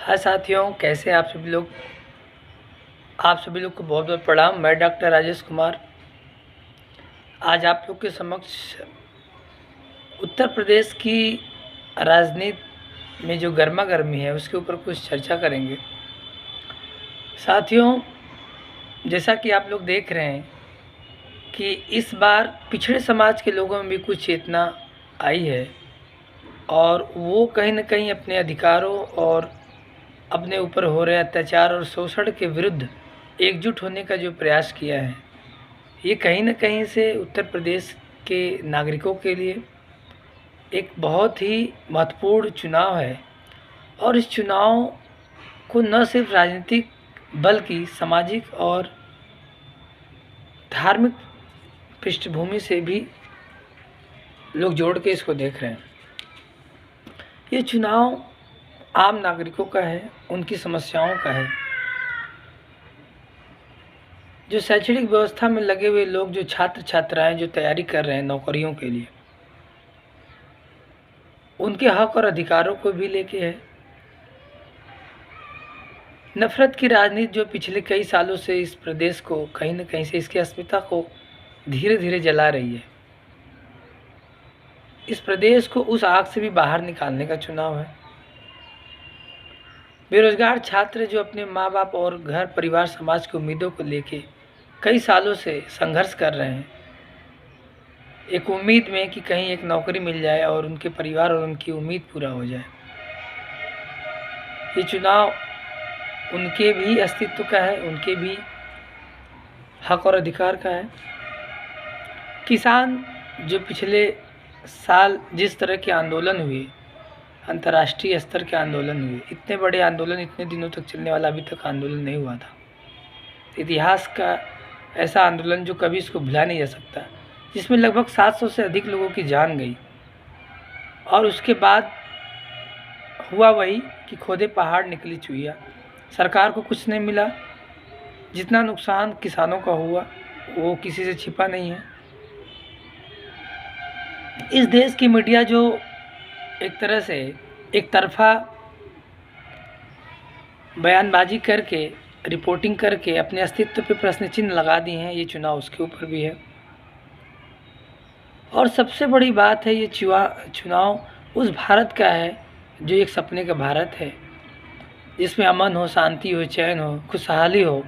हाय साथियों, कैसे हैं आप सभी लोग। आप सभी लोग को बहुत बहुत प्रणाम। मैं डॉक्टर राजेश कुमार आज आप लोग के समक्ष उत्तर प्रदेश की राजनीति में जो गर्मा गर्मी है उसके ऊपर कुछ चर्चा करेंगे। साथियों, जैसा कि आप लोग देख रहे हैं कि इस बार पिछड़े समाज के लोगों में भी कुछ चेतना आई है और वो कहीं न कहीं अपने अधिकारों और अपने ऊपर हो रहे अत्याचार और शोषण के विरुद्ध एकजुट होने का जो प्रयास किया है, ये कहीं न कहीं से उत्तर प्रदेश के नागरिकों के लिए एक बहुत ही महत्वपूर्ण चुनाव है। और इस चुनाव को न सिर्फ राजनीतिक बल्कि सामाजिक और धार्मिक पृष्ठभूमि से भी लोग जोड़ के इसको देख रहे हैं। ये चुनाव आम नागरिकों का है, उनकी समस्याओं का है। जो शैक्षणिक व्यवस्था में लगे हुए लोग, जो छात्र छात्राएं जो तैयारी कर रहे हैं नौकरियों के लिए, उनके हक और अधिकारों को भी लेके है। नफरत की राजनीति जो पिछले कई सालों से इस प्रदेश को कहीं न कहीं से इसकी अस्मिता को धीरे धीरे जला रही है। इस प्रदेश को उस आग से भी बाहर निकालने का चुनाव है। बेरोजगार छात्र जो अपने माँ बाप और घर परिवार समाज की उम्मीदों को लेके कई सालों से संघर्ष कर रहे हैं, एक उम्मीद में कि कहीं एक नौकरी मिल जाए और उनके परिवार और उनकी उम्मीद पूरा हो जाए। ये चुनाव उनके भी अस्तित्व का है, उनके भी हक और अधिकार का है। किसान जो पिछले साल जिस तरह के आंदोलन हुए, अंतर्राष्ट्रीय स्तर के आंदोलन हुए, इतने बड़े आंदोलन, इतने दिनों तक चलने वाला अभी तक आंदोलन नहीं हुआ था। इतिहास का ऐसा आंदोलन जो कभी इसको भुला नहीं जा सकता, जिसमें लगभग 700 से अधिक लोगों की जान गई। और उसके बाद हुआ वही कि खोदे पहाड़ निकली चुहिया। सरकार को कुछ नहीं मिला। जितना नुकसान किसानों का हुआ वो किसी से छिपा नहीं है। इस देश की मीडिया जो एक तरह से एक तरफा बयानबाजी करके, रिपोर्टिंग करके अपने अस्तित्व पे प्रश्न चिन्ह लगा दिए हैं, ये चुनाव उसके ऊपर भी है। और सबसे बड़ी बात है, ये चुनाव उस भारत का है जो एक सपने का भारत है, जिसमें अमन हो, शांति हो, चैन हो, खुशहाली हो,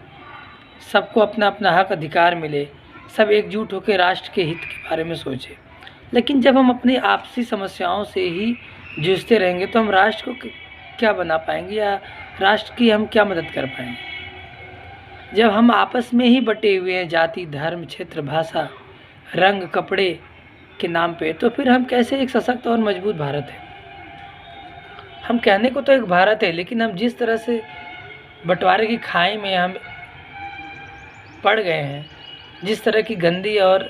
सबको अपना अपना हक अधिकार मिले, सब एकजुट होकर राष्ट्र के हित के बारे में सोचें। लेकिन जब हम अपनी आपसी समस्याओं से ही जूझते रहेंगे तो हम राष्ट्र को क्या बना पाएंगे या राष्ट्र की हम क्या मदद कर पाएंगे। जब हम आपस में ही बटे हुए हैं जाति, धर्म, क्षेत्र, भाषा, रंग, कपड़े के नाम पे, तो फिर हम कैसे एक सशक्त और मजबूत भारत है। हम कहने को तो एक भारत है, लेकिन हम जिस तरह से बंटवारे की खाई में हम पड़ गए हैं, जिस तरह की गंदी और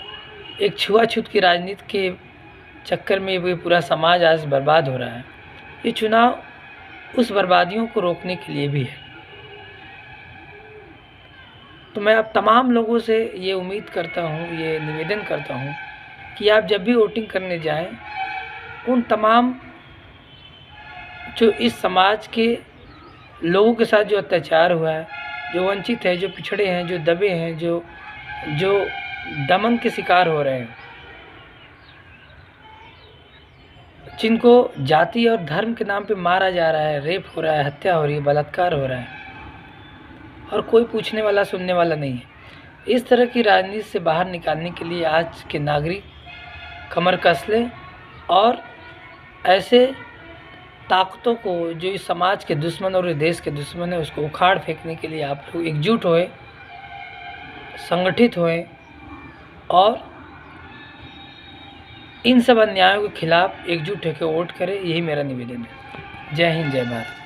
एक छुआछूत की राजनीति के चक्कर में ये पूरा समाज आज बर्बाद हो रहा है। ये चुनाव उस बर्बादियों को रोकने के लिए भी है। तो मैं अब तमाम लोगों से ये उम्मीद करता हूँ, ये निवेदन करता हूँ कि आप जब भी वोटिंग करने जाएं, उन तमाम जो इस समाज के लोगों के साथ जो अत्याचार हुआ है, जो वंचित है, जो पिछड़े हैं, जो दबे हैं, जो दमन के शिकार हो रहे हैं, जिनको जाति और धर्म के नाम पे मारा जा रहा है, रेप हो रहा है, हत्या हो रही है, बलात्कार हो रहा है, और कोई पूछने वाला, सुनने वाला नहीं है। इस तरह की राजनीति से बाहर निकालने के लिए आज के नागरिक कमर कस लें और ऐसे ताकतों को जो इस समाज के दुश्मन और इस देश के दुश्मन है, उसको उखाड़ फेंकने के लिए आप लोग एकजुट होए, संगठित होए और इन सब अन्यायों के खिलाफ एकजुट होकर वोट करें। यही मेरा निवेदन है। जय हिंद, जय भारत।